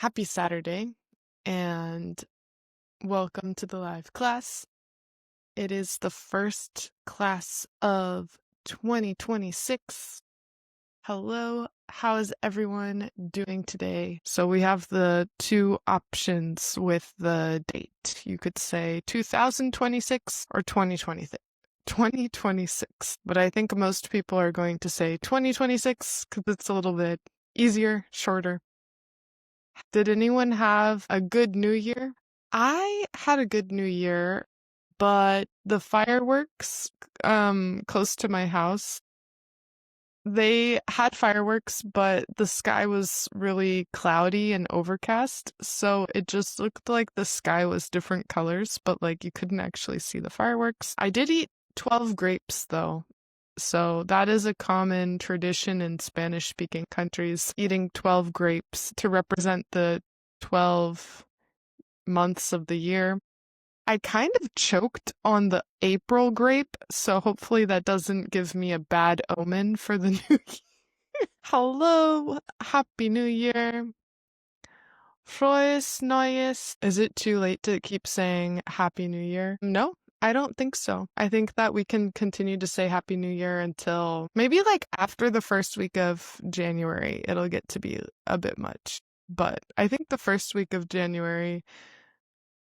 Happy Saturday and welcome to the live class. It is the first class of 2026. Hello, how is everyone doing today? So we have the two options with the date. You could say 2026 or 2026. 2026, but I think most people are going to say 2026 because it's a little bit easier, shorter. Did anyone have a good New Year? I had a good New Year, but the fireworks close to my house, they had fireworks, but the sky was really cloudy and overcast, so it just looked like the sky was different colors, but like you couldn't actually see the fireworks. I did eat 12 grapes though. So that is a common tradition in Spanish-speaking countries, eating 12 grapes to represent the 12 months of the year. I kind of choked on the April grape, so hopefully that doesn't give me a bad omen for the new year. Hello, Happy New Year. Frohes Neues. Is it too late to keep saying Happy New Year? No, I don't think so. I think that we can continue to say Happy New Year until maybe like after the first week of January, it'll get to be a bit much. But I think the first week of January,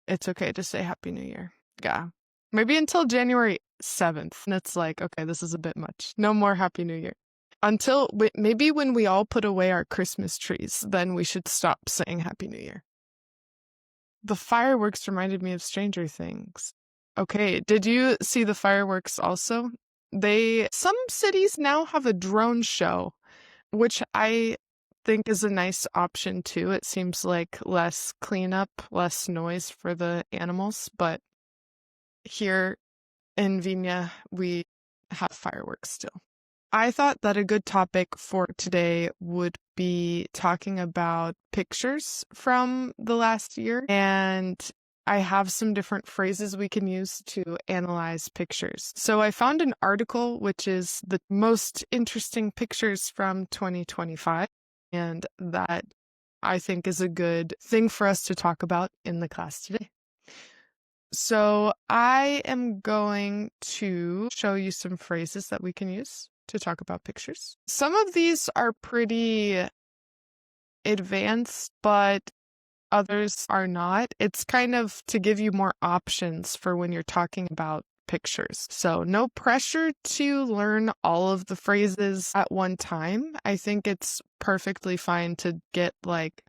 it's okay to say Happy New Year. Yeah. Maybe until January 7th. And it's like, okay, this is a bit much. No more Happy New Year. Until maybe when we all put away our Christmas trees, then we should stop saying Happy New Year. The fireworks reminded me of Stranger Things. Okay, did you see the fireworks also? Some cities now have a drone show, which I think is a nice option too. It seems like less cleanup, less noise for the animals, but here in Viña, we have fireworks still. I thought that a good topic for today would be talking about pictures from the last year, and I have some different phrases we can use to analyze pictures. So I found an article which is the most interesting pictures from 2025, and that I think is a good thing for us to talk about in the class today. So I am going to show you some phrases that we can use to talk about pictures. Some of these are pretty advanced, but others are not. It's kind of to give you more options for when you're talking about pictures. So no pressure to learn all of the phrases at one time. I think it's perfectly fine to get like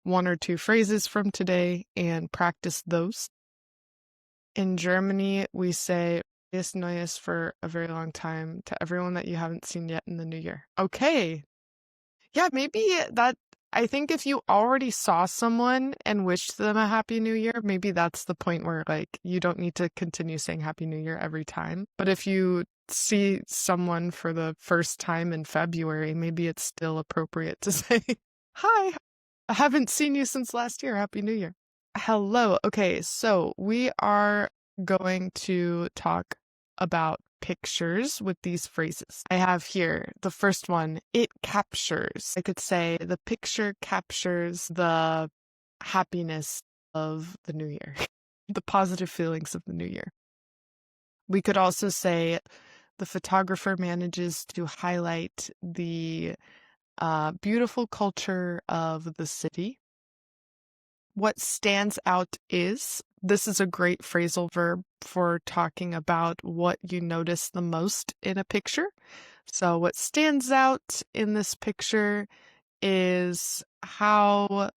one or two phrases from today and practice those. In Germany, we say Frohes Neues for a very long time to everyone that you haven't seen yet in the new year. Okay. Yeah, maybe I think if you already saw someone and wished them a Happy New Year, maybe that's the point where like you don't need to continue saying Happy New Year every time. But if you see someone for the first time in February, maybe it's still appropriate to say, Hi, I haven't seen you since last year. Happy New Year. Hello. Okay, so we are going to talk about pictures with these phrases. I have here the first one, it captures. I could say the picture captures the happiness of the new year, the positive feelings of the new year. We could also say the photographer manages to highlight the beautiful culture of the city. What stands out is, this is a great phrasal verb for talking about what you notice the most in a picture. So what stands out in this picture is how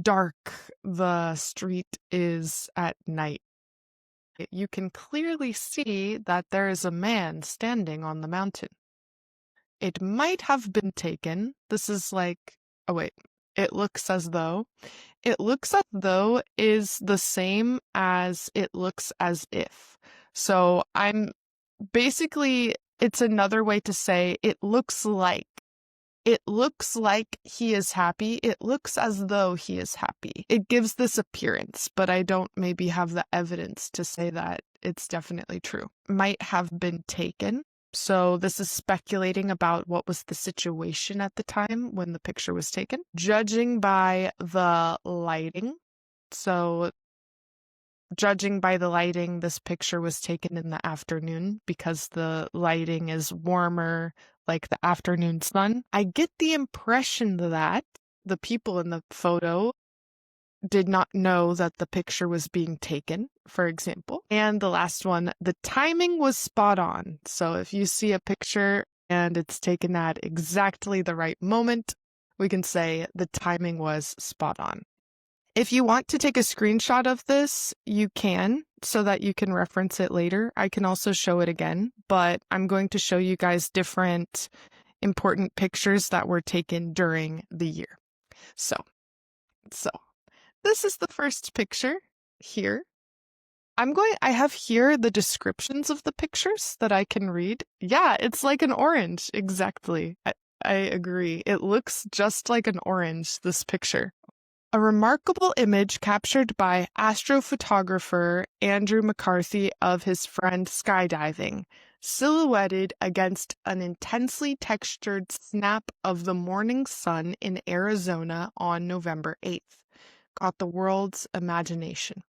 dark the street is at night. You can clearly see that there is a man standing on the mountain. It might have been taken. This is like, oh wait, it looks as though. It looks as though is the same as it looks as if. So basically, it's another way to say it looks like. It looks like he is happy. It looks as though he is happy. It gives this appearance, but I don't maybe have the evidence to say that it's definitely true. Might have been taken. So this is speculating about what was the situation at the time when the picture was taken. Judging by the lighting. So judging by the lighting, this picture was taken in the afternoon because the lighting is warmer, like the afternoon sun. I get the impression that the people in the photo did not know that the picture was being taken, for example. And the last one, the timing was spot on. So if you see a picture and it's taken at exactly the right moment, we can say the timing was spot on. If you want to take a screenshot of this, you can, so that you can reference it later. I can also show it again, but I'm going to show you guys different important pictures that were taken during the year. So this is the first picture here. I have here the descriptions of the pictures that I can read. Yeah, it's like an orange. Exactly. I agree. It looks just like an orange, this picture. A remarkable image captured by astrophotographer Andrew McCarthy of his friend skydiving, silhouetted against an intensely textured snap of the morning sun in Arizona on November 8th, caught the world's imagination.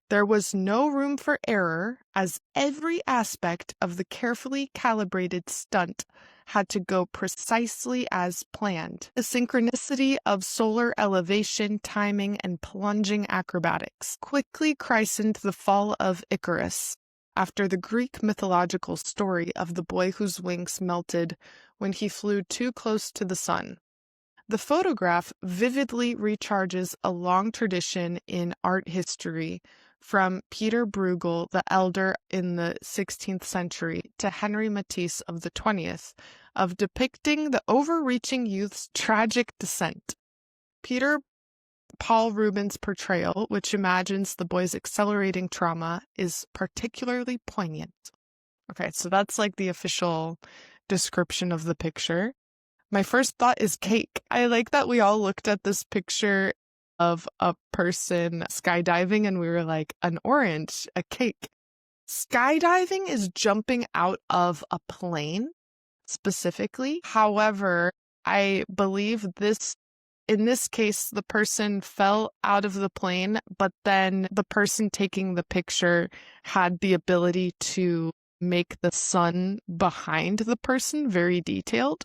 There was no room for error, as every aspect of the carefully calibrated stunt had to go precisely as planned. The synchronicity of solar elevation, timing, and plunging acrobatics quickly christened the fall of Icarus, after the Greek mythological story of the boy whose wings melted when he flew too close to the sun. The photograph vividly recharges a long tradition in art history, from Peter Bruegel the Elder in the 16th century to Henri Matisse of the 20th, of depicting the overreaching youth's tragic descent. Peter Paul Rubens' portrayal, which imagines the boy's accelerating trauma, is particularly poignant. Okay, so that's like the official description of the picture. My first thought is cake. I like that we all looked at this picture of a person skydiving and we were like, an orange, a cake. Skydiving is jumping out of a plane specifically. However, I believe in this case, the person fell out of the plane, but then the person taking the picture had the ability to make the sun behind the person very detailed.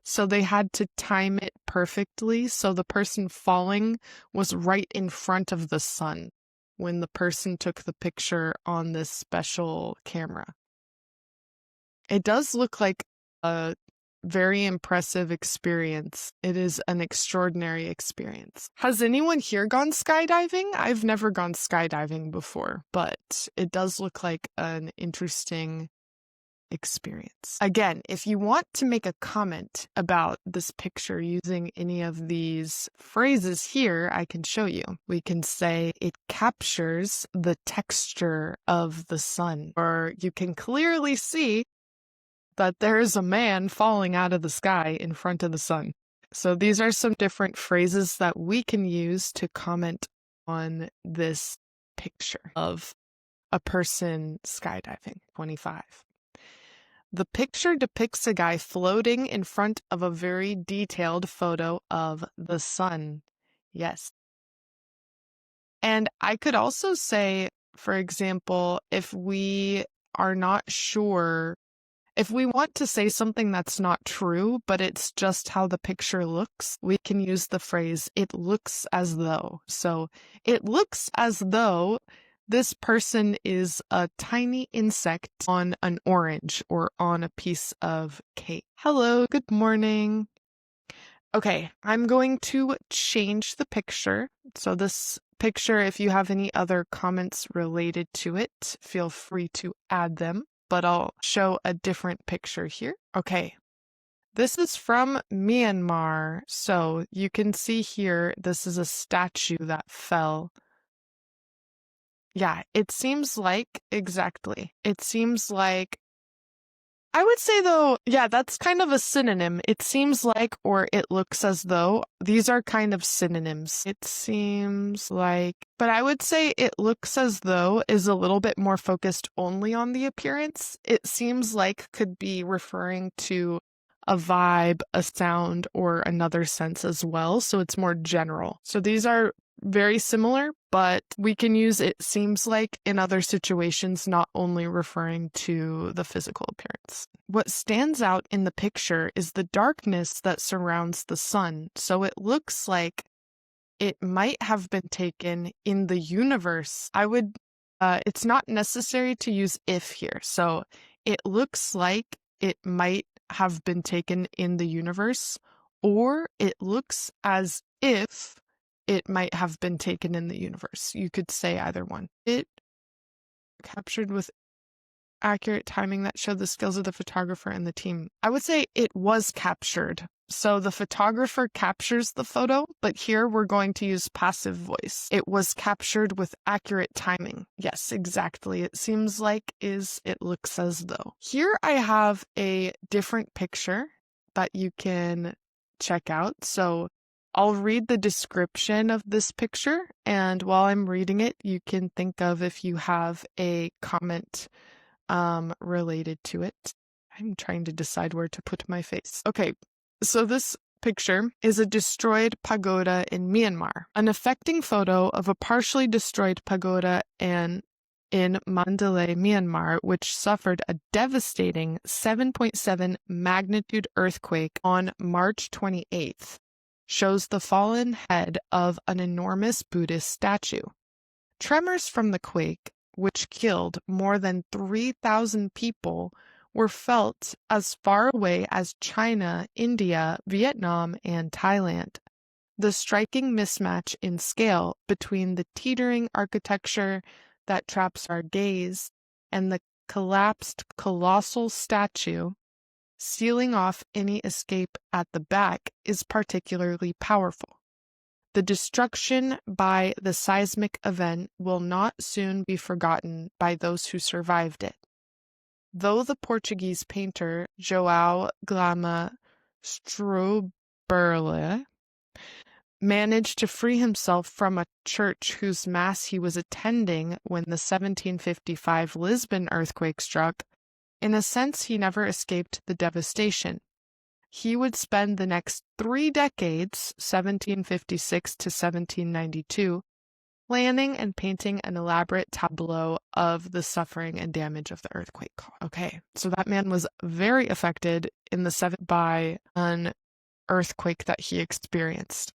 So they had to time it perfectly. So the person falling was right in front of the sun when the person took the picture on this special camera. It does look like a very impressive experience. It is an extraordinary experience. Has anyone here gone skydiving? I've never gone skydiving before, but it does look like an interesting experience. Again, if you want to make a comment about this picture using any of these phrases here, I can show you. We can say it captures the texture of the sun, or you can clearly see that there's a man falling out of the sky in front of the sun. So these are some different phrases that we can use to comment on this picture of a person skydiving. 25. The picture depicts a guy floating in front of a very detailed photo of the sun. Yes. And I could also say, for example, if we are not sure, if we want to say something that's not true, but it's just how the picture looks, we can use the phrase, it looks as though. So it looks as though this person is a tiny insect on an orange or on a piece of cake. Hello, good morning. Okay, I'm going to change the picture. So this picture, if you have any other comments related to it, feel free to add them, but I'll show a different picture here. Okay, this is from Myanmar. So you can see here, this is a statue that fell. Yeah, it seems like, exactly. It seems like, I would say though, yeah, that's kind of a synonym. It seems like, or it looks as though, these are kind of synonyms. It seems like, But I would say it looks as though is a little bit more focused only on the appearance. It seems like could be referring to a vibe, a sound, or another sense as well. So it's more general. So these are very similar, but we can use it seems like in other situations, not only referring to the physical appearance. What stands out in the picture is the darkness that surrounds the sun. So it looks like it might have been taken in the universe. It's not necessary to use if here. So it looks like it might have been taken in the universe, or it looks as if it might have been taken in the universe. You could say either one. It captured with accurate timing that showed the skills of the photographer and the team. I would say it was captured. So the photographer captures the photo, but here we're going to use passive voice. It was captured with accurate timing. Yes, exactly. It seems like it looks as though. Here I have a different picture that you can check out. So I'll read the description of this picture, and while I'm reading it, you can think of if you have a comment related to it. I'm trying to decide where to put my face. Okay, so this picture is a destroyed pagoda in Myanmar. An affecting photo of a partially destroyed pagoda in Mandalay, Myanmar, which suffered a devastating 7.7 magnitude earthquake on March 28th, shows the fallen head of an enormous Buddhist statue. Tremors from the quake, which killed more than 3,000 people, were felt as far away as China, India, Vietnam, and Thailand. The striking mismatch in scale between the teetering architecture that traps our gaze and the collapsed colossal statue sealing off any escape at the back is particularly powerful. The destruction by the seismic event will not soon be forgotten by those who survived it. Though the Portuguese painter João Glama Stroberle managed to free himself from a church whose mass he was attending when the 1755 Lisbon earthquake struck, in a sense he never escaped the devastation. He would spend the next 3 decades, 1756 to 1792, planning and painting an elaborate tableau of the suffering and damage of the earthquake. Okay, so that man was very affected in the by an earthquake that he experienced.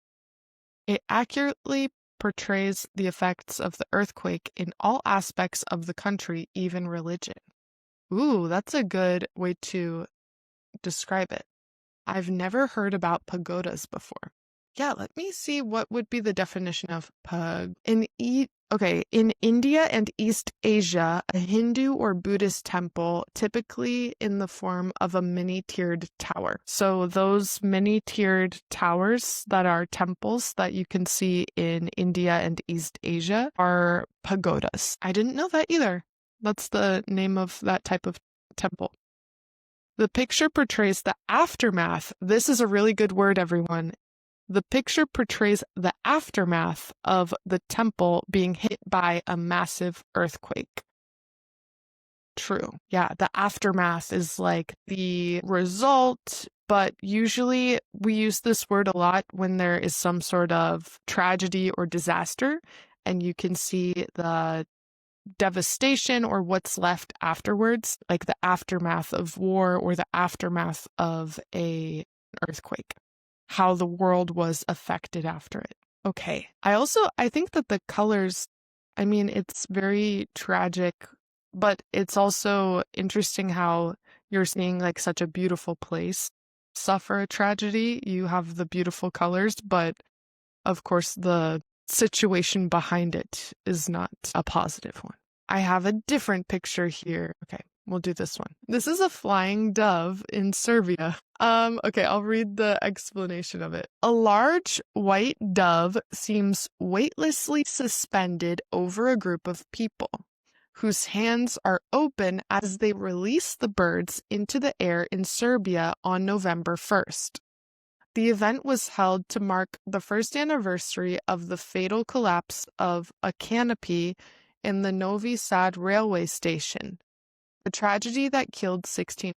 It accurately portrays the effects of the earthquake in all aspects of the country, even religion. Ooh, that's a good way to describe it. I've never heard about pagodas before. Yeah, let me see what would be the definition of in India and East Asia, a Hindu or Buddhist temple, typically in the form of a many-tiered tower. So those many-tiered towers that are temples that you can see in India and East Asia are pagodas. I didn't know that either. That's the name of that type of temple. The picture portrays the aftermath. This is a really good word, everyone. The picture portrays the aftermath of the temple being hit by a massive earthquake. True. Yeah, the aftermath is like the result, but usually we use this word a lot when there is some sort of tragedy or disaster, and you can see the devastation or what's left afterwards, like the aftermath of war or the aftermath of an earthquake, how the world was affected after it. Okay. I think that the colors, it's very tragic, but it's also interesting how you're seeing like such a beautiful place suffer a tragedy. You have the beautiful colors, but of course the situation behind it is not a positive one. I have a different picture here. Okay, we'll do this one. This is a flying dove in Serbia. Okay, I'll read the explanation of it. A large white dove seems weightlessly suspended over a group of people, whose hands are open as they release the birds into the air in Serbia on November 1st. The event was held to mark the first anniversary of the fatal collapse of a canopy in the Novi Sad railway station, a tragedy that killed 16.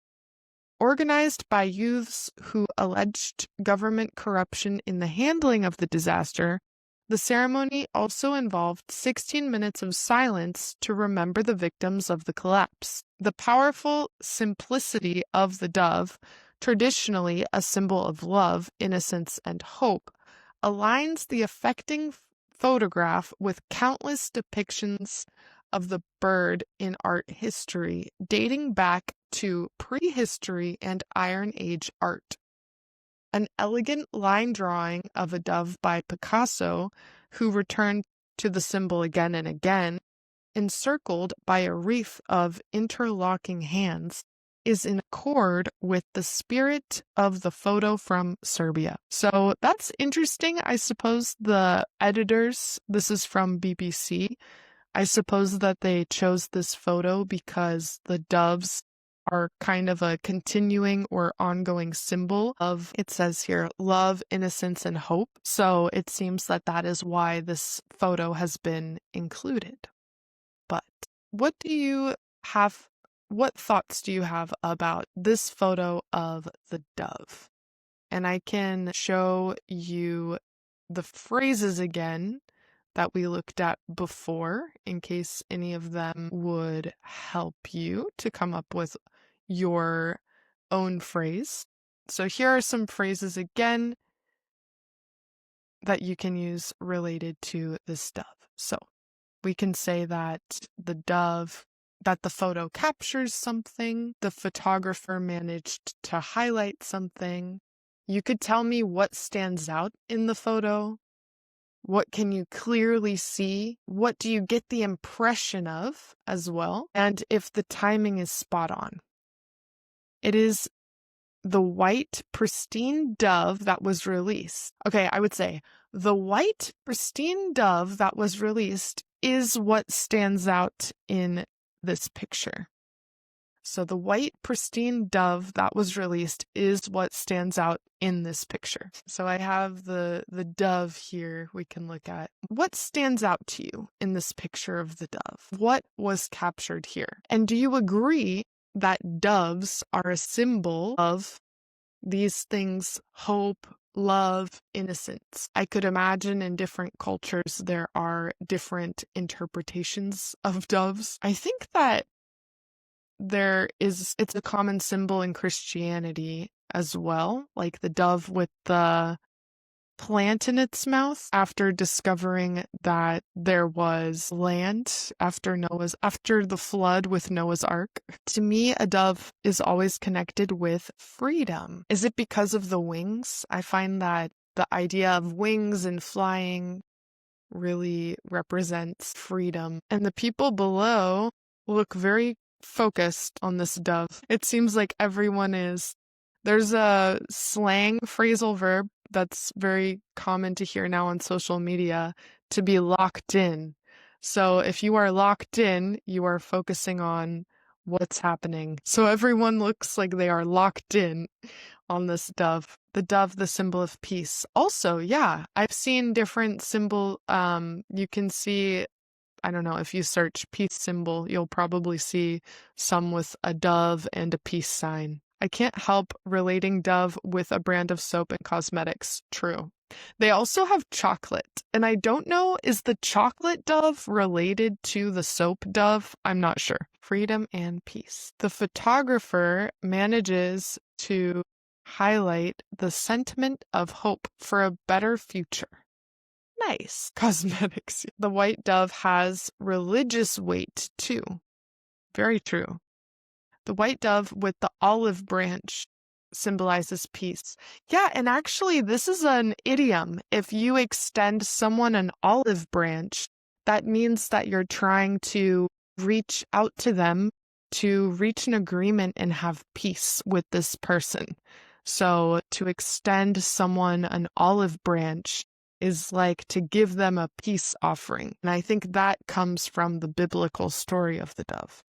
Organized by youths who alleged government corruption in the handling of the disaster, the ceremony also involved 16 minutes of silence to remember the victims of the collapse. The powerful simplicity of the dove, traditionally a symbol of love, innocence, and hope, aligns the affecting photograph with countless depictions of the bird in art history, dating back to prehistory and Iron Age art. An elegant line drawing of a dove by Picasso, who returned to the symbol again and again, encircled by a wreath of interlocking hands, is in accord with the spirit of the photo from Serbia. So that's interesting. I suppose the editors, this is from BBC, I suppose that they chose this photo because the doves are kind of a continuing or ongoing symbol of, it says here, love, innocence, and hope. So it seems that that is why this photo has been included. But what thoughts do you have about this photo of the dove? And I can show you the phrases again that we looked at before, in case any of them would help you to come up with your own phrase. So here are some phrases again that you can use related to this dove. So we can say that that the photo captures something, the photographer managed to highlight something. You could tell me what stands out in the photo. What can you clearly see? What do you get the impression of as well? And if the timing is spot on. It is the white, pristine dove that was released. Okay, I would say the white, pristine dove that was released is what stands out in this picture. So the white, pristine dove that was released is what stands out in this picture. So I have the dove here we can look at. What stands out to you in this picture of the dove? What was captured here? And do you agree that doves are a symbol of these things: hope, love, innocence? I could imagine in different cultures there are different interpretations of doves. I think that it's a common symbol in Christianity as well, like the dove with the plant in its mouth after discovering that there was land after the flood with Noah's Ark. To me, a dove is always connected with freedom. Is it because of the wings? I find that the idea of wings and flying really represents freedom. And the people below look very focused on this dove. It seems like everyone is. There's a slang phrasal verb that's very common to hear now on social media, to be locked in. So if you are locked in, you are focusing on what's happening. So everyone looks like they are locked in on this dove. The dove, the symbol of peace. Also, yeah, I've seen different symbol. You can see, I don't know, if you search peace symbol, you'll probably see some with a dove and a peace sign. I can't help relating dove with a brand of soap and cosmetics. True. They also have chocolate, and I don't know, is the chocolate dove related to the soap dove? I'm not sure. Freedom and peace. The photographer manages to highlight the sentiment of hope for a better future. Nice. Cosmetics. The white dove has religious weight too. Very true. The white dove with the olive branch symbolizes peace. Yeah, and actually this is an idiom. If you extend someone an olive branch, that means that you're trying to reach out to them to reach an agreement and have peace with this person. So to extend someone an olive branch is like to give them a peace offering. And I think that comes from the biblical story of the dove.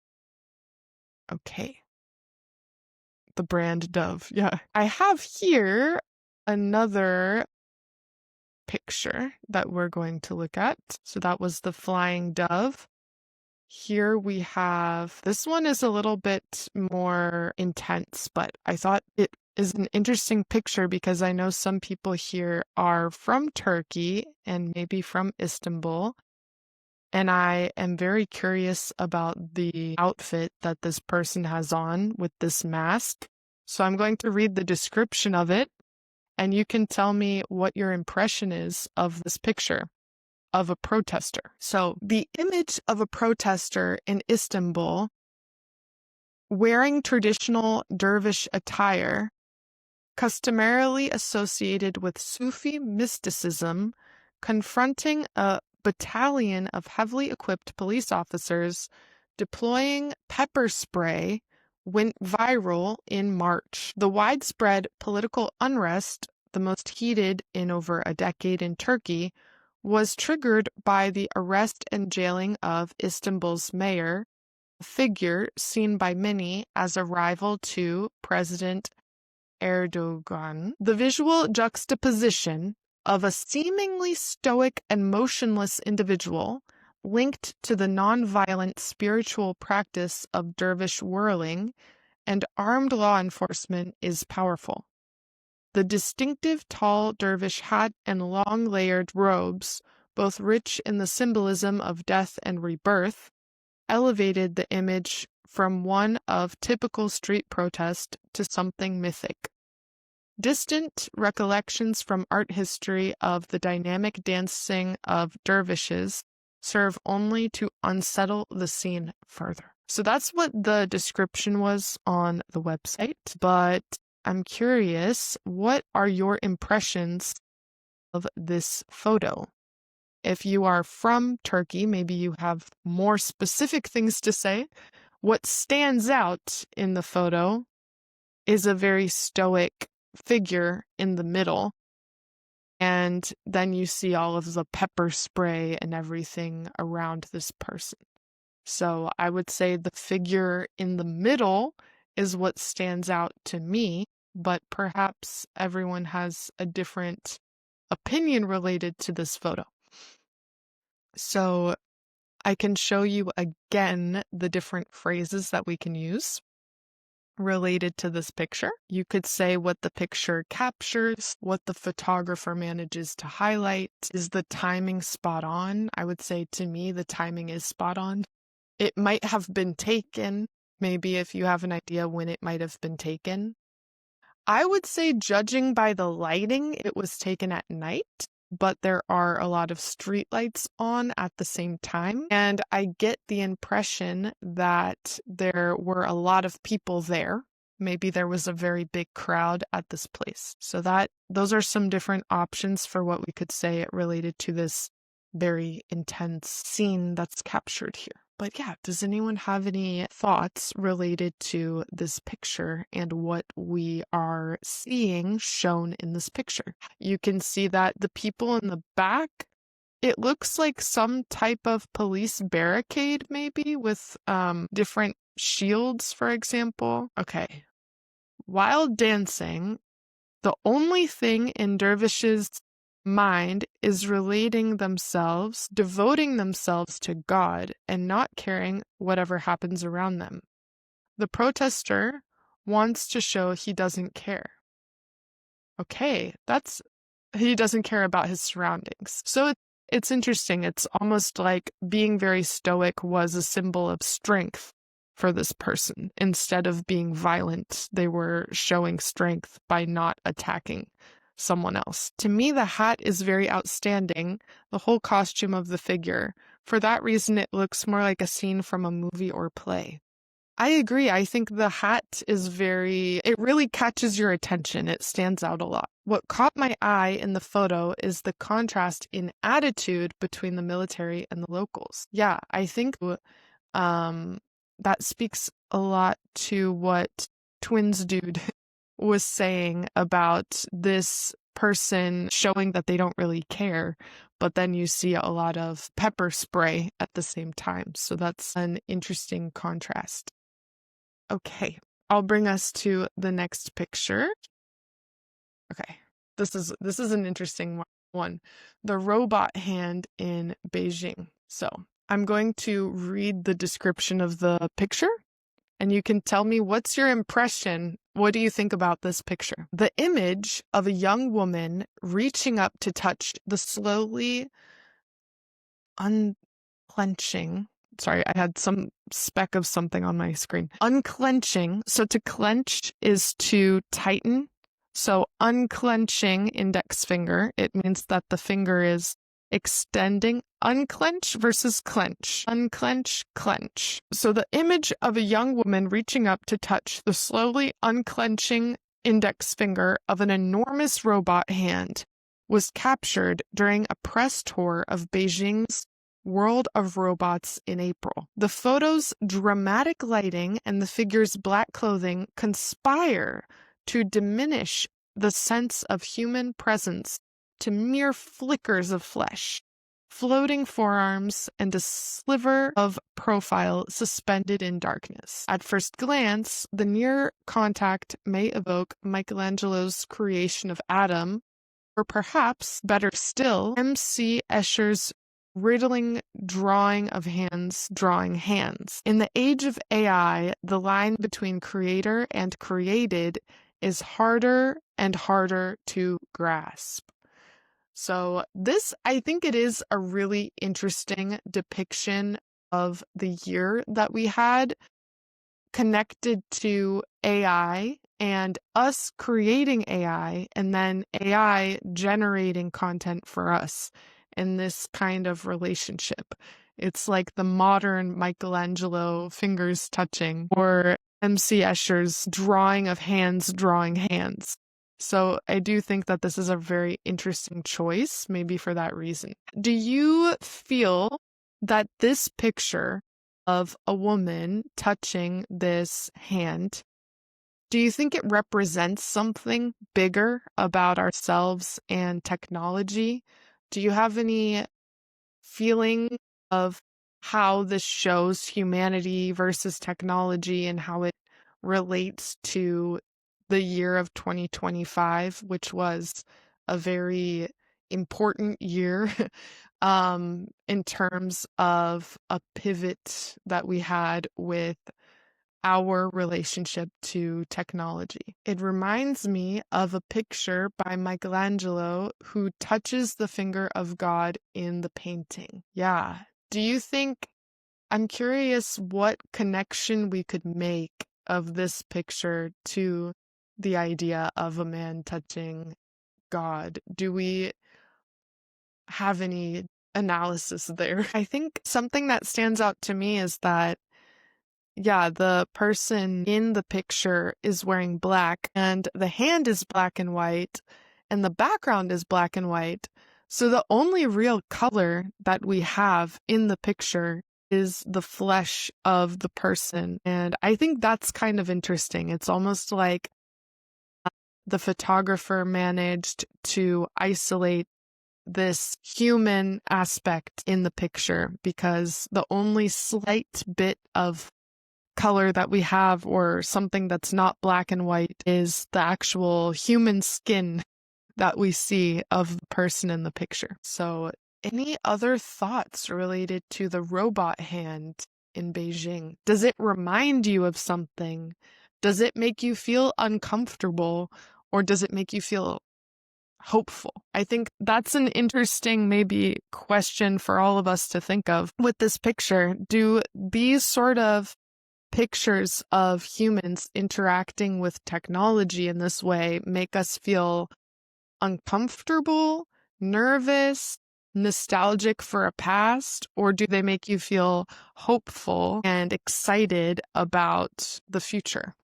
Okay. The brand dove. Yeah. I have here another picture that we're going to look at. So that was the flying dove. Here we have, this one is a little bit more intense, but I thought it is an interesting picture because I know some people here are from Turkey and maybe from Istanbul. And I am very curious about the outfit that this person has on with this mask. So I'm going to read the description of it, and you can tell me what your impression is of this picture of a protester. So the image of a protester in Istanbul wearing traditional dervish attire, customarily associated with Sufi mysticism, confronting a battalion of heavily equipped police officers deploying pepper spray, went viral in March. The widespread political unrest, the most heated in over a decade in Turkey, was triggered by the arrest and jailing of Istanbul's mayor, a figure seen by many as a rival to President Erdogan. The visual juxtaposition of a seemingly stoic and motionless individual linked to the non-violent spiritual practice of dervish whirling and armed law enforcement is powerful. The distinctive tall dervish hat and long layered robes, both rich in the symbolism of death and rebirth, elevated the image from one of typical street protest to something mythic. Distant recollections from art history of the dynamic dancing of dervishes serve only to unsettle the scene further. So that's what the description was on the website, but I'm curious, what are your impressions of this photo? If you are from Turkey, maybe you have more specific things to say. What stands out in the photo is a very stoic figure in the middle, and then you see all of the pepper spray and everything around this person. So I would say the figure in the middle is what stands out to me, but perhaps everyone has a different opinion related to this photo. So I can show you again the different phrases that we can use related to this picture. You could say what the picture captures, what the photographer manages to highlight. Is the timing spot on? I would say to me, the timing is spot on. It might have been taken, maybe if you have an idea when it might have been taken. I would say, judging by the lighting, it was taken at night, but there are a lot of street lights on at the same time. And I get the impression that there were a lot of people there. Maybe there was a very big crowd at this place. So those are some different options for what we could say related to this very intense scene that's captured here. But yeah, does anyone have any thoughts related to this picture and what we are seeing shown in this picture? You can see that the people in the back, it looks like some type of police barricade, maybe with different shields, for example. Okay. While dancing, the only thing in dervishes' mind is relating themselves, devoting themselves to God, and not caring whatever happens around them. The protester wants to show he doesn't care. Okay, he doesn't care about his surroundings. So it's interesting. It's almost like being very stoic was a symbol of strength for this person. Instead of being violent, they were showing strength by not attacking someone else. To me, the hat is very outstanding, the whole costume of the figure. For that reason, it looks more like a scene from a movie or play. I agree. I think the hat is it really catches your attention. It stands out a lot. What caught my eye in the photo is the contrast in attitude between the military and the locals. Yeah, I think that speaks a lot to what Twins Dude was saying about this person showing that they don't really care, but then you see a lot of pepper spray at the same time. So that's an interesting contrast. Okay, I'll bring us to the next picture. Okay, this is an interesting one. The robot hand in Beijing. So I'm going to read the description of the picture, and you can tell me what's your impression. What do you think about this picture? The image of a young woman reaching up to touch the slowly unclenching. Sorry, I had some speck of something on my screen. Unclenching. So to clench is to tighten. So unclenching index finger, it means that the finger is extending. Unclench versus clench. Unclench, clench. So the image of a young woman reaching up to touch the slowly unclenching index finger of an enormous robot hand was captured during a press tour of Beijing's World of Robots in April. The photo's dramatic lighting and the figure's black clothing conspire to diminish the sense of human presence to mere flickers of flesh, floating forearms, and a sliver of profile suspended in darkness. At first glance, the near contact may evoke Michelangelo's creation of Adam, or perhaps, better still, M.C. Escher's riddling drawing of hands drawing hands. In the age of AI, the line between creator and created is harder and harder to grasp. So this, I think it is a really interesting depiction of the year that we had, connected to AI and us creating AI and then AI generating content for us in this kind of relationship. It's like the modern Michelangelo fingers touching, or M.C. Escher's drawing of hands drawing hands. So I do think that this is a very interesting choice, maybe for that reason. Do you feel that this picture of a woman touching this hand, do you think it represents something bigger about ourselves and technology? Do you have any feeling of how this shows humanity versus technology and how it relates to the year of 2025, which was a very important year in terms of a pivot that we had with our relationship to technology? It reminds me of a picture by Michelangelo who touches the finger of God in the painting. Yeah. Do you think, I'm curious what connection we could make of this picture to the idea of a man touching God. Do we have any analysis there? I think something that stands out to me is that, yeah, the person in the picture is wearing black and the hand is black and white and the background is black and white. So the only real color that we have in the picture is the flesh of the person. And I think that's kind of interesting. It's almost like the photographer managed to isolate this human aspect in the picture because the only slight bit of color that we have, or something that's not black and white, is the actual human skin that we see of the person in the picture. So any other thoughts related to the robot hand in Beijing? Does it remind you of something? Does it make you feel uncomfortable, or does it make you feel hopeful? I think that's an interesting maybe question for all of us to think of with this picture. Do these sort of pictures of humans interacting with technology in this way make us feel uncomfortable, nervous, nostalgic for a past, or do they make you feel hopeful and excited about the future?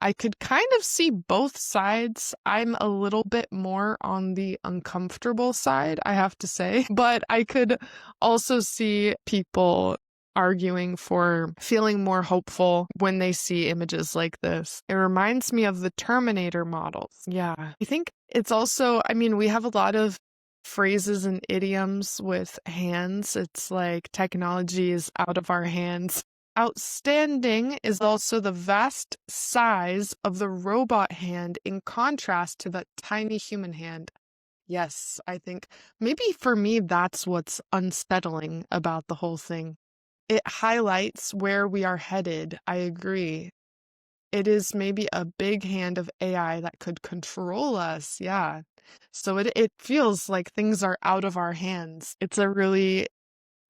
I could kind of see both sides. I'm a little bit more on the uncomfortable side, I have to say, but I could also see people arguing for feeling more hopeful when they see images like this. It reminds me of the Terminator models. Yeah. I think it's also, I mean, we have a lot of phrases and idioms with hands. It's like technology is out of our hands. Outstanding is also the vast size of the robot hand in contrast to that tiny human hand. Yes, I think maybe for me, that's what's unsettling about the whole thing. It highlights where we are headed. I agree. It is maybe a big hand of AI that could control us. Yeah. So it feels like things are out of our hands.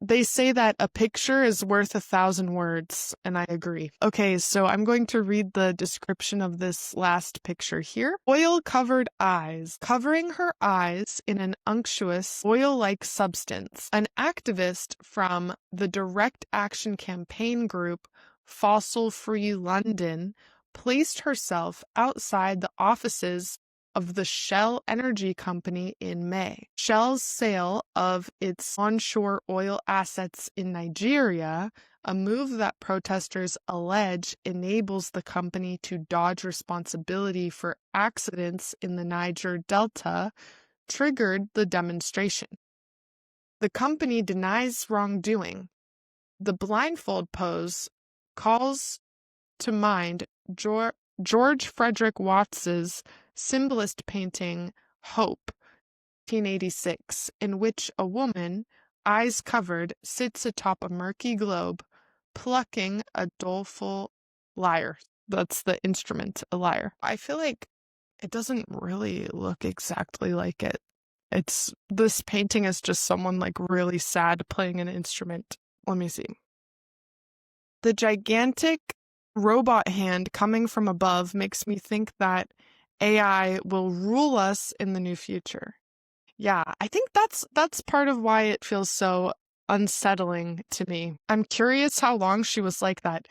They say that a picture is worth 1,000 words, and I agree. Okay, so I'm going to read the description of this last picture here. Oil-covered eyes, covering her eyes in an unctuous, oil-like substance. An activist from the Direct Action Campaign group, Fossil Free London, placed herself outside the offices of the Shell Energy Company in May. Shell's sale of its onshore oil assets in Nigeria, a move that protesters allege enables the company to dodge responsibility for accidents in the Niger Delta, triggered the demonstration. The company denies wrongdoing. The blindfold pose calls to mind George Frederick Watts's symbolist painting Hope, 1886, in which a woman, eyes covered, sits atop a murky globe, plucking a doleful lyre. That's the instrument, a lyre. I feel like it doesn't really look exactly like it. This painting is just someone like really sad playing an instrument. Let me see. The gigantic robot hand coming from above makes me think that AI will rule us in the new future. Yeah, I think that's part of why it feels so unsettling to me. I'm curious how long she was like that.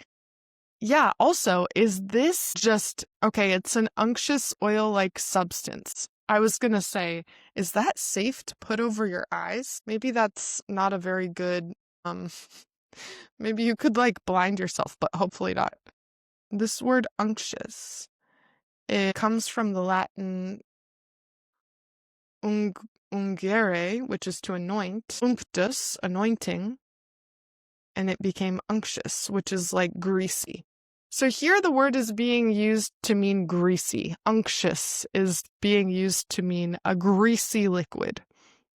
Yeah, also, is this just okay, it's an unctuous oil-like substance. I was gonna say, is that safe to put over your eyes? Maybe that's not a very good maybe you could like blind yourself, but hopefully not. This word unctuous, it comes from the Latin ungere, which is to anoint, unctus, anointing, and it became unctuous, which is like greasy. So here the word is being used to mean greasy. Unctuous is being used to mean a greasy liquid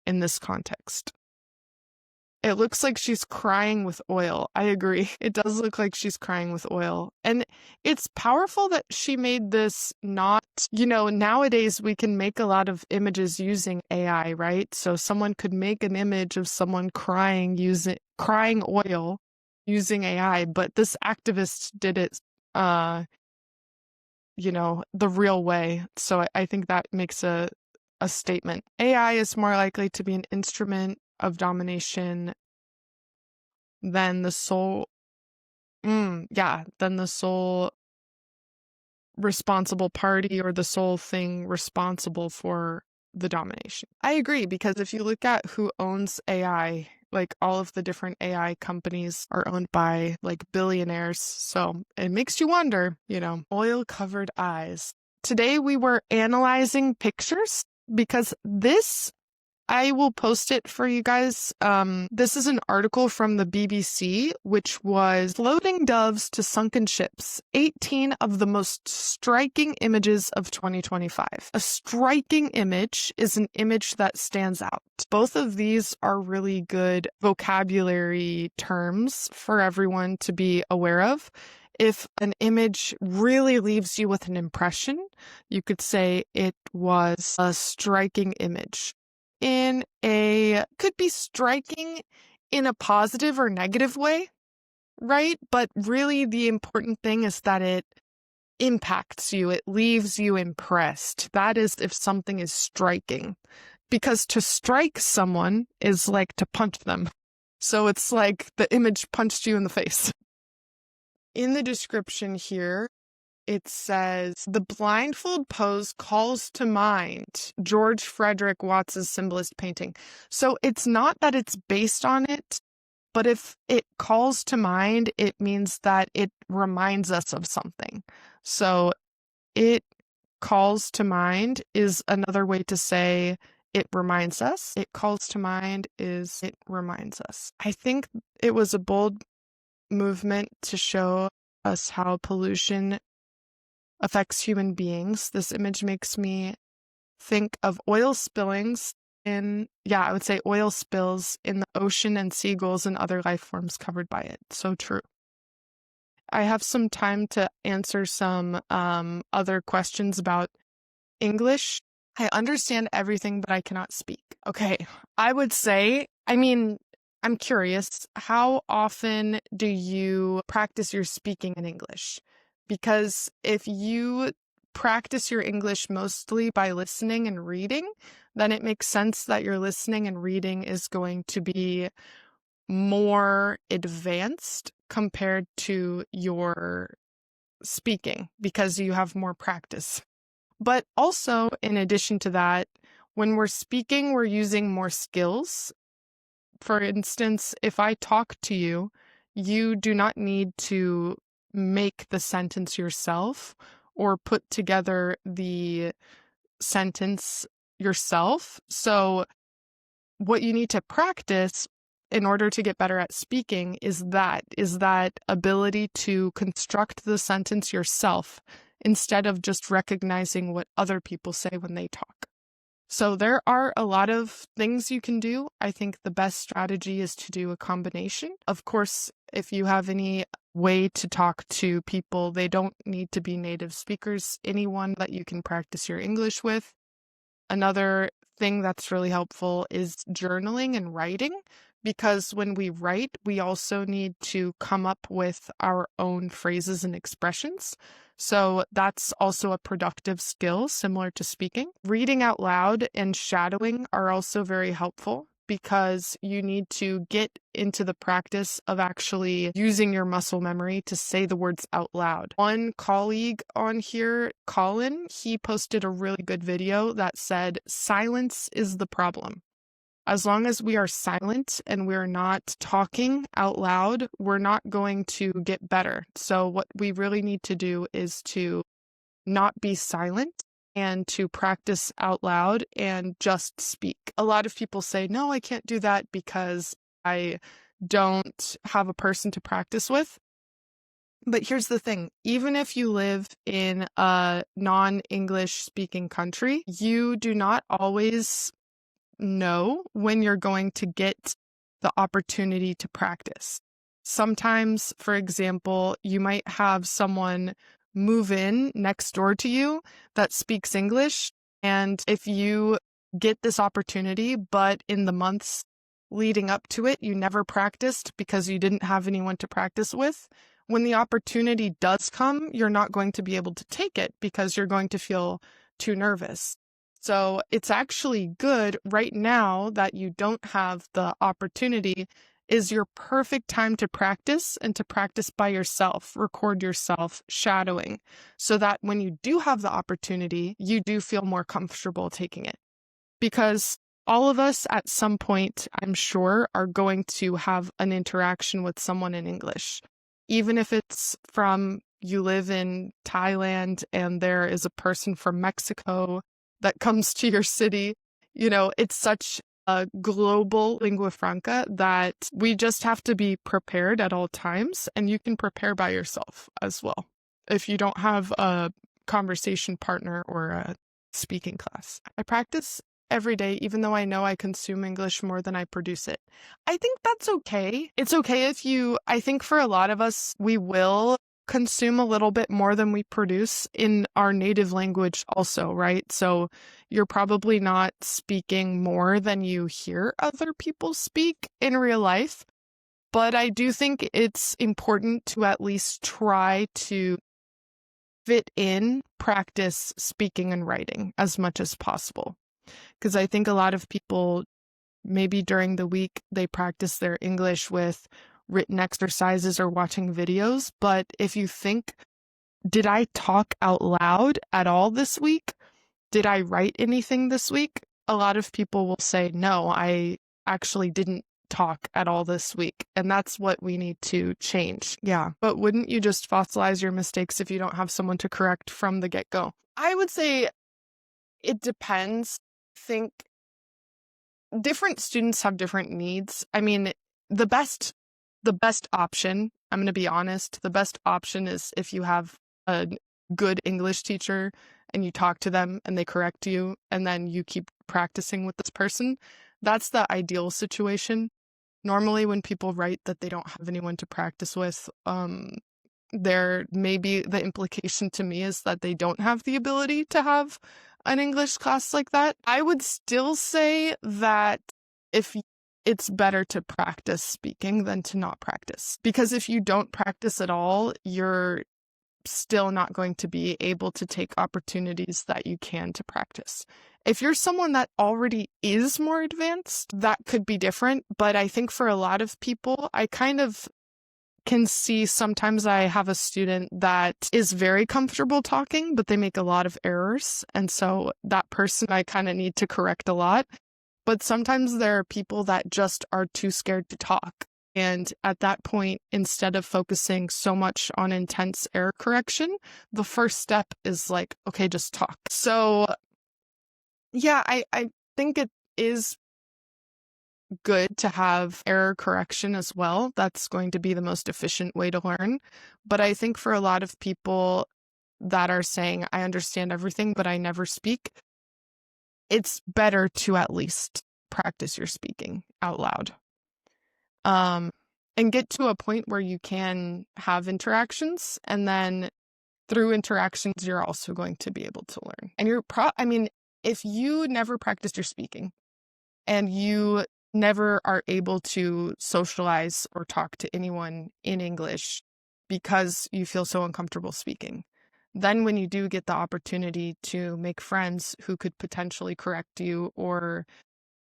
in this context. It looks like she's crying with oil. I agree. It does look like she's crying with oil. And it's powerful that she made this not, nowadays we can make a lot of images using AI, right? So someone could make an image of someone crying oil using AI, but this activist did it, the real way. So I think that makes a statement. AI is more likely to be an instrument of domination than the sole than the sole responsible party or the sole thing responsible for the domination. I agree, because if you look at who owns AI, like all of the different AI companies are owned by like billionaires. So it makes you wonder, oil-covered eyes. Today we were analyzing pictures because I will post it for you guys. This is an article from the BBC, which was Floating Doves to Sunken Ships, 18 of the most striking images of 2025. A striking image is an image that stands out. Both of these are really good vocabulary terms for everyone to be aware of. If an image really leaves you with an impression, you could say it was a striking image. Could be striking in a positive or negative way, right? But really the important thing is that it impacts you. It leaves you impressed. That is if something is striking. Because to strike someone is like to punch them. So it's like the image punched you in the face. In the description here, it says, the blindfold pose calls to mind George Frederick Watts's symbolist painting. So it's not that it's based on it, but if it calls to mind, it means that it reminds us of something. So it calls to mind is another way to say it reminds us. It calls to mind is it reminds us. I think it was a bold movement to show us how pollution affects human beings. This image makes me think of oil spillings I would say oil spills in the ocean and seagulls and other life forms covered by it. So true. I have some time to answer some other questions about English. I understand everything, but I cannot speak. Okay, I would say, I'm curious, how often do you practice your speaking in English? Because if you practice your English mostly by listening and reading, then it makes sense that your listening and reading is going to be more advanced compared to your speaking because you have more practice. But also, in addition to that, when we're speaking, we're using more skills. For instance, if I talk to you, you do not need to make the sentence yourself or put together the sentence yourself. So what you need to practice in order to get better at speaking is that ability to construct the sentence yourself instead of just recognizing what other people say when they talk. So there are a lot of things you can do. I think the best strategy is to do a combination. Of course, if you have any way to talk to people, they don't need to be native speakers, anyone that you can practice your English with. Another thing that's really helpful is journaling and writing, because when we write, we also need to come up with our own phrases and expressions. So that's also a productive skill similar to speaking. Reading out loud and shadowing are also very helpful because you need to get into the practice of actually using your muscle memory to say the words out loud. One colleague on here, Colin, he posted a really good video that said, silence is the problem. As long as we are silent and we're not talking out loud, we're not going to get better. So what we really need to do is to not be silent and to practice out loud and just speak. A lot of people say, no, I can't do that because I don't have a person to practice with. But here's the thing, even if you live in a non-English speaking country, you do not always know when you're going to get the opportunity to practice. Sometimes, for example, you might have someone move in next door to you that speaks English, and if you get this opportunity, but in the months leading up to it, you never practiced because you didn't have anyone to practice with, when the opportunity does come, you're not going to be able to take it because you're going to feel too nervous. So it's actually good right now that you don't have the opportunity is your perfect time to practice and to practice by yourself, record yourself, shadowing, so that when you do have the opportunity, you do feel more comfortable taking it. Because all of us at some point, I'm sure, are going to have an interaction with someone in English. Even if it's from you live in Thailand and there is a person from Mexico that comes to your city, it's such a global lingua franca that we just have to be prepared at all times, and you can prepare by yourself as well if you don't have a conversation partner or a speaking class. I practice every day, even though I know I consume English more than I produce it. I think that's okay. It's okay I think for a lot of us, we will consume a little bit more than we produce in our native language also, right? So you're probably not speaking more than you hear other people speak in real life. But I do think it's important to at least try to fit in practice speaking and writing as much as possible. Because I think a lot of people, maybe during the week, they practice their English with written exercises or watching videos. But if you think, did I talk out loud at all this week? Did I write anything this week? A lot of people will say, no, I actually didn't talk at all this week. And that's what we need to change. Yeah. But wouldn't you just fossilize your mistakes if you don't have someone to correct from the get-go? I would say it depends. I think different students have different needs. I mean, the best option I'm going to be honest. The best option is if you have a good English teacher and you talk to them and they correct you and then you keep practicing with this person. That's the ideal situation. Normally, when people write that they don't have anyone to practice with, there maybe the implication to me is that they don't have the ability to have an English class like that. I would still say that if it's better to practice speaking than to not practice, because if you don't practice at all, you're still not going to be able to take opportunities that you can to practice. If you're someone that already is more advanced, that could be different. But I think for a lot of people, I kind of can see sometimes I have a student that is very comfortable talking, but they make a lot of errors. And so that person I kind of need to correct a lot. But sometimes there are people that just are too scared to talk. And at that point, instead of focusing so much on intense error correction, the first step is like, okay, just talk. So yeah, I think it is good to have error correction as well. That's going to be the most efficient way to learn. But I think for a lot of people that are saying, I understand everything, but I never speak, it's better to at least practice your speaking out loud. And get to a point where you can have interactions, and then through interactions, you're also going to be able to learn. And if you never practice your speaking and you never are able to socialize or talk to anyone in English because you feel so uncomfortable speaking, then when you do get the opportunity to make friends who could potentially correct you or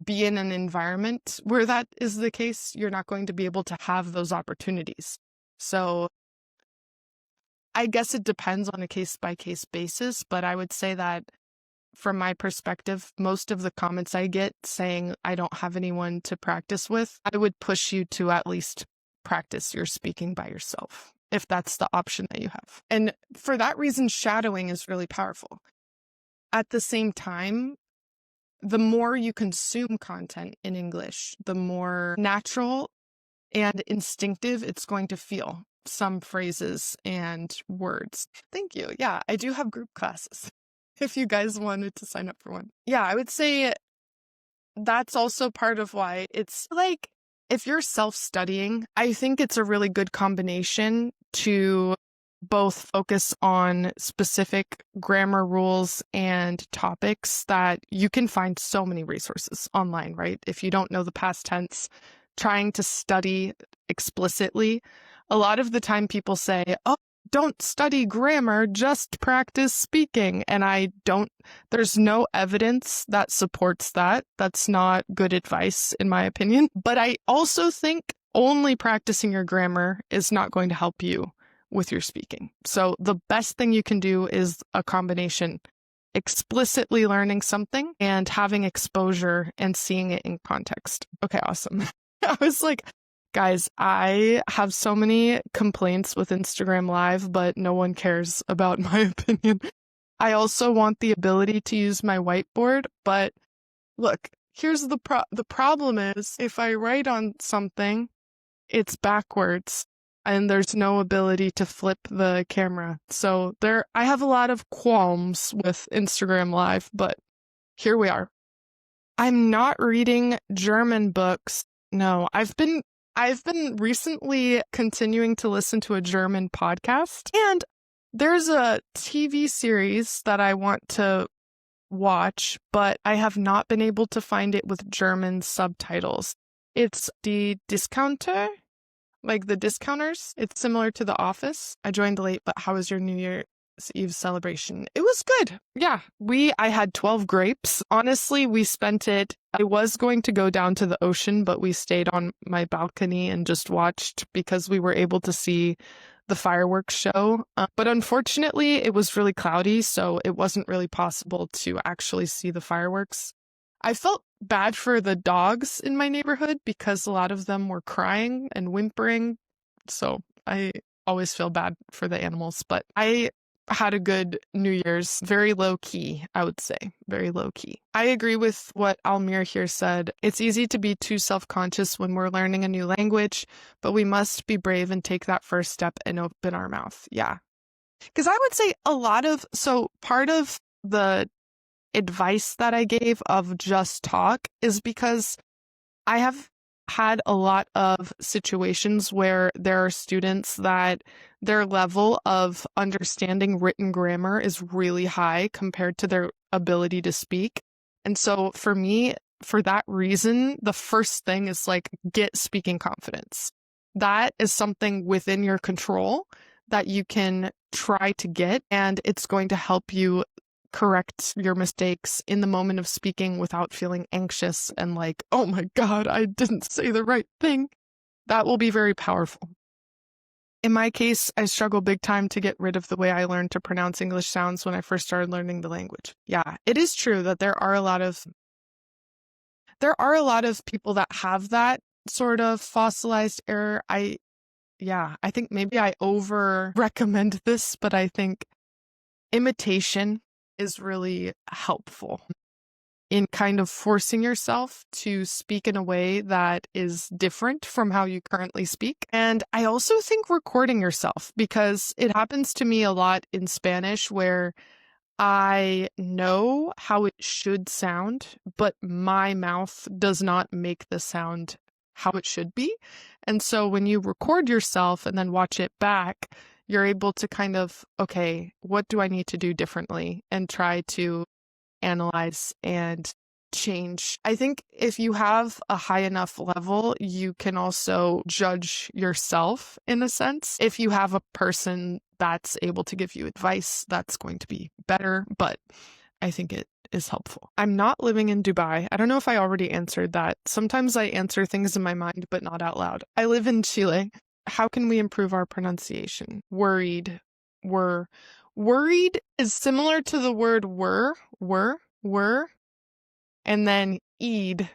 be in an environment where that is the case, you're not going to be able to have those opportunities. So I guess it depends on a case-by-case basis, but I would say that from my perspective, most of the comments I get saying I don't have anyone to practice with, I would push you to at least practice your speaking by yourself, if that's the option that you have. And for that reason, shadowing is really powerful. At the same time, the more you consume content in English, the more natural and instinctive it's going to feel. Some phrases and words. Thank you. Yeah, I do have group classes if you guys wanted to sign up for one. Yeah, I would say that's also part of why it's like, if you're self-studying, I think it's a really good combination to both focus on specific grammar rules and topics that you can find so many resources online, right? If you don't know the past tense, trying to study explicitly, a lot of the time people say, oh, don't study grammar, just practice speaking. And there's no evidence that supports that. That's not good advice, in my opinion. But I also think only practicing your grammar is not going to help you with your speaking. So the best thing you can do is a combination, explicitly learning something and having exposure and seeing it in context. Okay, awesome. I was like, guys, I have so many complaints with Instagram Live, but no one cares about my opinion. I also want the ability to use my whiteboard, but look, here's the problem is if I write on something, it's backwards and there's no ability to flip the camera. So I have a lot of qualms with Instagram Live, but here we are. I'm not reading German books. No, I've been recently continuing to listen to a German podcast, and there's a TV series that I want to watch, but I have not been able to find it with German subtitles. It's Die Discounter, like the discounters. It's similar to The Office. I joined late, but how was your New Year's Eve celebration? It was good. Yeah, I had 12 grapes. Honestly, we spent it. I was going to go down to the ocean, but we stayed on my balcony and just watched because we were able to see the fireworks show. But unfortunately, it was really cloudy, so it wasn't really possible to actually see the fireworks. I felt bad for the dogs in my neighborhood because a lot of them were crying and whimpering. So I always feel bad for the animals, but I had a good New Year's. Very low key, I would say. Very low key. I agree with what Almir here said. It's easy to be too self-conscious when we're learning a new language, but we must be brave and take that first step and open our mouth. Yeah. Because I would say part of the advice that I gave of just talk is because I have had a lot of situations where there are students that their level of understanding written grammar is really high compared to their ability to speak. And so for me, for that reason, the first thing is like, get speaking confidence. That is something within your control that you can try to get, and it's going to help you correct your mistakes in the moment of speaking without feeling anxious and like, oh my God, I didn't say the right thing. That will be very powerful. In my case, I struggle big time to get rid of the way I learned to pronounce English sounds when I first started learning the language. Yeah, it is true that there are a lot of people that have that sort of fossilized error. I think maybe I over recommend this, but I think imitation is really helpful in kind of forcing yourself to speak in a way that is different from how you currently speak. And I also think recording yourself, because it happens to me a lot in Spanish where I know how it should sound, but my mouth does not make the sound how it should be. And so when you record yourself and then watch it back, you're able to kind of, okay, what do I need to do differently, and try to analyze and change. I think if you have a high enough level, you can also judge yourself in a sense. If you have a person that's able to give you advice, that's going to be better, but I think it is helpful. I'm not living in Dubai. I don't know if I already answered that. Sometimes I answer things in my mind, but not out loud. I live in Chile. How can we improve our pronunciation? Worried. Worried is similar to the word were, and then eed,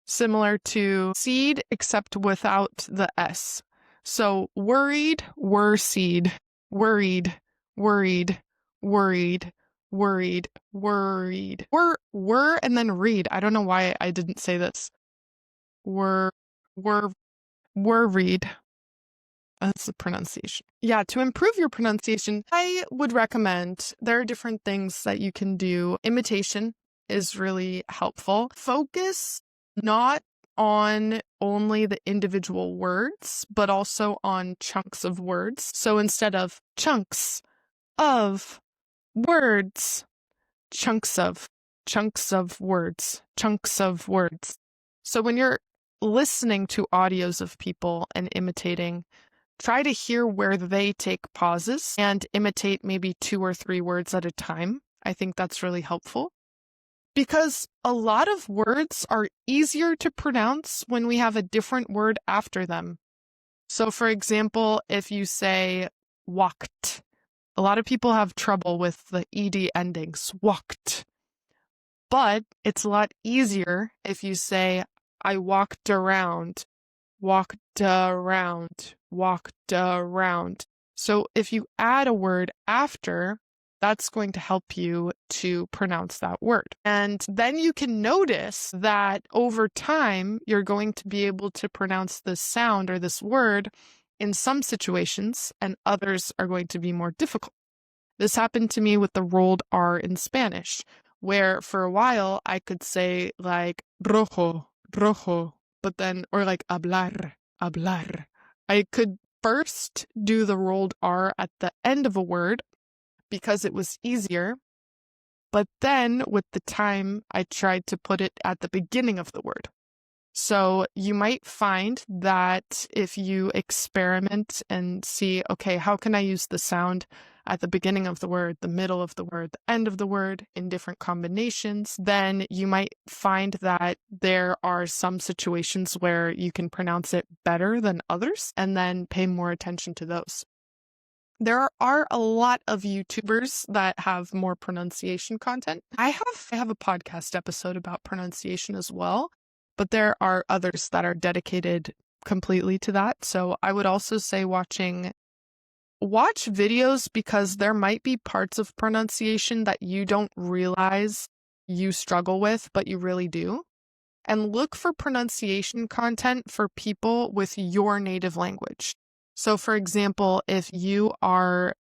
similar to seed, except without the S. So worried, were seed, worried, worried, worried, worried, worried. Were, and then read. I don't know why I didn't say this. Were, worried. That's the pronunciation. Yeah, to improve your pronunciation, I would recommend there are different things that you can do. Imitation is really helpful. Focus not on only the individual words, but also on chunks of words. So instead of chunks of words, chunks of words, chunks of words. So when you're listening to audios of people and imitating, try to hear where they take pauses and imitate maybe 2 or 3 words at a time. I think that's really helpful, because a lot of words are easier to pronounce when we have a different word after them. So for example, if you say walked, a lot of people have trouble with the ed endings, walked. But it's a lot easier if you say I walked around, walked around, walked around. So if you add a word after, that's going to help you to pronounce that word. And then you can notice that over time, you're going to be able to pronounce this sound or this word in some situations, and others are going to be more difficult. This happened to me with the rolled R in Spanish, where for a while I could say like rojo, rojo, but then, or like hablar, hablar. I could first do the rolled R at the end of a word because it was easier, but then with the time I tried to put it at the beginning of the word. So you might find that if you experiment and see, okay, how can I use the sound at the beginning of the word, the middle of the word, the end of the word in different combinations, then you might find that there are some situations where you can pronounce it better than others, and then pay more attention to those. There are a lot of YouTubers that have more pronunciation content. I have a podcast episode about pronunciation as well, but there are others that are dedicated completely to that. So I would also say watching watch videos because there might be parts of pronunciation that you don't realize you struggle with, but you really do. And look for pronunciation content for people with your native language. So for example, if your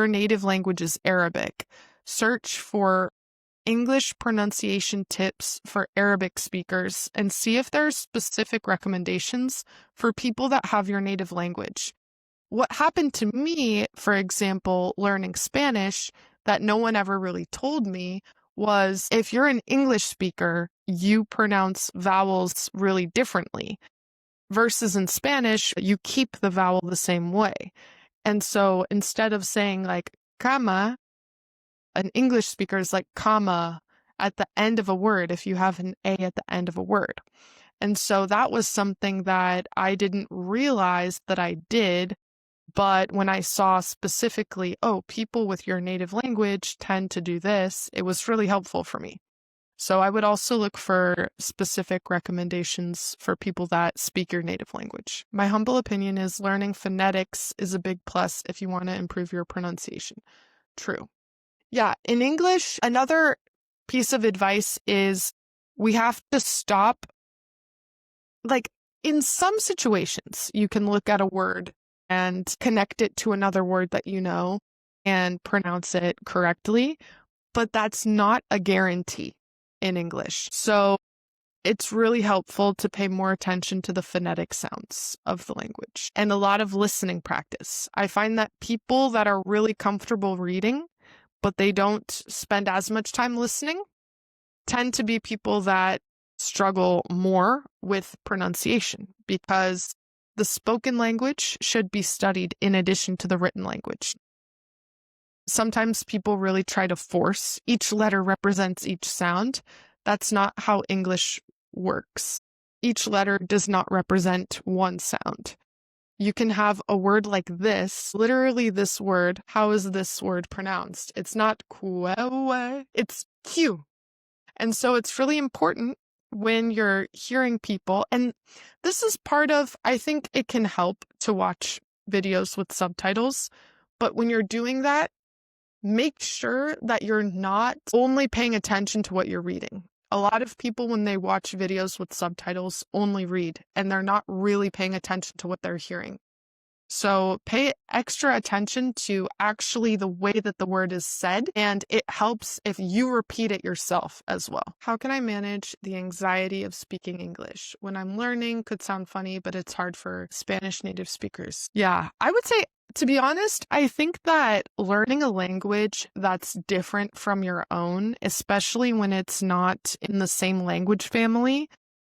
native language is Arabic, search for English pronunciation tips for Arabic speakers and see if there are specific recommendations for people that have your native language. What happened to me, for example, learning Spanish that no one ever really told me was if you're an English speaker, you pronounce vowels really differently. Versus in Spanish, you keep the vowel the same way. And so instead of saying like cama, an English speaker is like comma at the end of a word if you have an A at the end of a word. And so that was something that I didn't realize that I did. But when I saw specifically, oh, people with your native language tend to do this, it was really helpful for me. So I would also look for specific recommendations for people that speak your native language. My humble opinion is learning phonetics is a big plus if you want to improve your pronunciation. True. Yeah, in English, another piece of advice is we have to stop. Like in some situations, you can look at a word and connect it to another word that you know and pronounce it correctly, but that's not a guarantee in English. So it's really helpful to pay more attention to the phonetic sounds of the language and a lot of listening practice. I find that people that are really comfortable reading, but they don't spend as much time listening, tend to be people that struggle more with pronunciation because the spoken language should be studied in addition to the written language. Sometimes people really try to force each letter represents each sound. That's not how English works. Each letter does not represent one sound. You can have a word like this, literally this word. How is this word pronounced? It's not kwewe, it's Q. And so it's really important when you're hearing people, and this is part of, I think it can help to watch videos with subtitles, but when you're doing that, make sure that you're not only paying attention to what you're reading. A lot of people, when they watch videos with subtitles, only read, and they're not really paying attention to what they're hearing. So pay extra attention to actually the way that the word is said, and it helps if you repeat it yourself as well. How can I manage the anxiety of speaking English? When I'm learning, could sound funny, but it's hard for Spanish native speakers. Yeah, I would say, to be honest, I think that learning a language that's different from your own, especially when it's not in the same language family,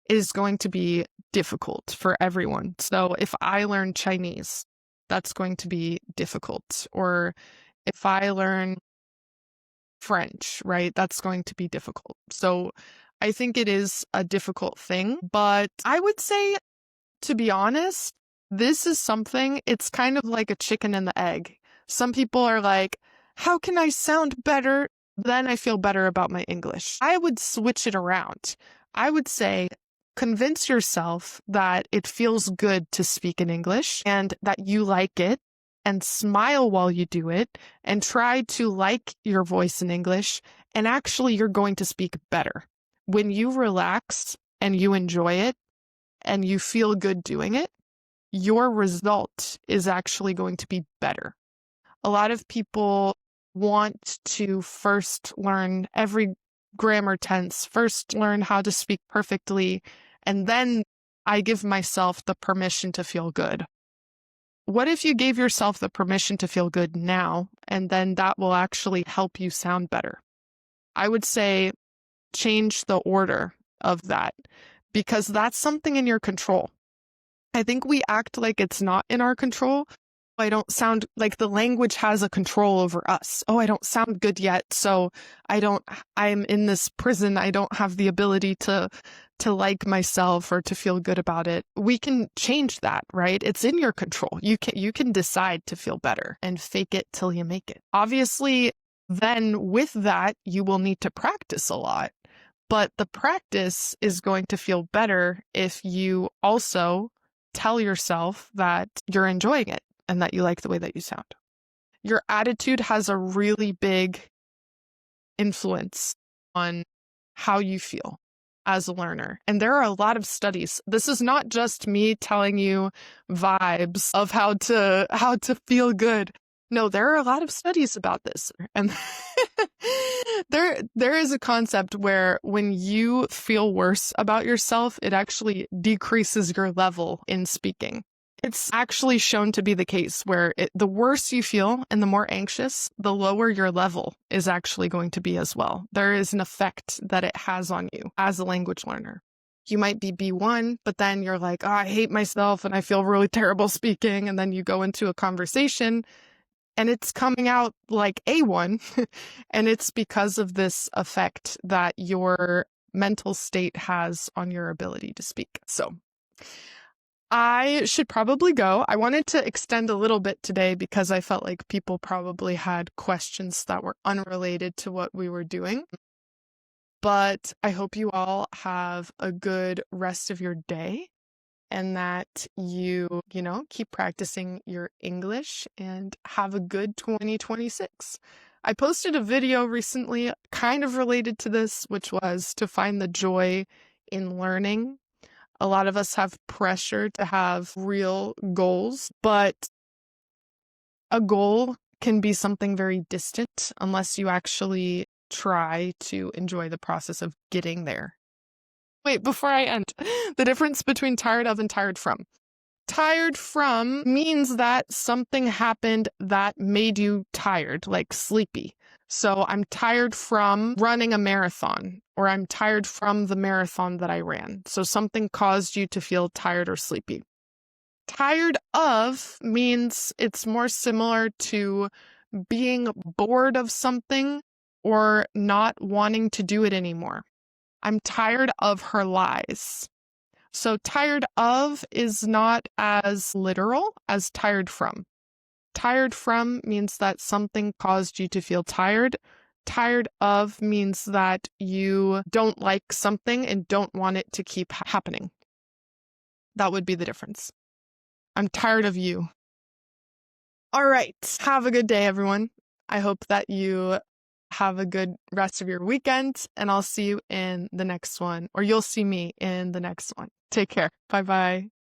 is going to be difficult for everyone. So if I learn Chinese, that's going to be difficult. Or if I learn French, right, that's going to be difficult. So I think it is a difficult thing. But I would say, to be honest, this is something, it's kind of like a chicken and the egg. Some people are like, how can I sound better? Then I feel better about my English. I would switch it around. I would say, convince yourself that it feels good to speak in English and that you like it, and smile while you do it, and try to like your voice in English, and actually you're going to speak better. When you relax and you enjoy it and you feel good doing it, your result is actually going to be better. A lot of people want to first learn every grammar tense, first learn how to speak perfectly, and then I give myself the permission to feel good. What if you gave yourself the permission to feel good now, and then that will actually help you sound better? I would say change the order of that, because that's something in your control. I think we act like it's not in our control. I don't sound like the language has a control over us. Oh, I don't sound good yet, so I'm in this prison. I don't have the ability to like myself or to feel good about it. We can change that, right? It's in your control. You can decide to feel better and fake it till you make it. Obviously, then with that, you will need to practice a lot. But the practice is going to feel better if you also tell yourself that you're enjoying it and that you like the way that you sound. Your attitude has a really big influence on how you feel as a learner. And there are a lot of studies. This is not just me telling you vibes of how to feel good. No, there are a lot of studies about this. And there is a concept where when you feel worse about yourself, it actually decreases your level in speaking. It's actually shown to be the case where the worse you feel and the more anxious, the lower your level is actually going to be as well. There is an effect that it has on you as a language learner. You might be B1, but then you're like, oh, I hate myself and I feel really terrible speaking. And then you go into a conversation and it's coming out like A1. And it's because of this effect that your mental state has on your ability to speak. So I should probably go. I wanted to extend a little bit today because I felt like people probably had questions that were unrelated to what we were doing. But I hope you all have a good rest of your day and that you keep practicing your English and have a good 2026. I posted a video recently kind of related to this, which was to find the joy in learning. A lot of us have pressure to have real goals, but a goal can be something very distant unless you actually try to enjoy the process of getting there. Wait, before I end, the difference between tired of and tired from. Tired from means that something happened that made you tired, like sleepy. So I'm tired from running a marathon, or I'm tired from the marathon that I ran. So something caused you to feel tired or sleepy. Tired of means it's more similar to being bored of something or not wanting to do it anymore. I'm tired of her lies. So tired of is not as literal as tired from. Tired from means that something caused you to feel tired. Tired of means that you don't like something and don't want it to keep happening. That would be the difference. I'm tired of you. All right. Have a good day, everyone. I hope that you have a good rest of your weekend, and I'll see you in the next one, or you'll see me in the next one. Take care. Bye-bye.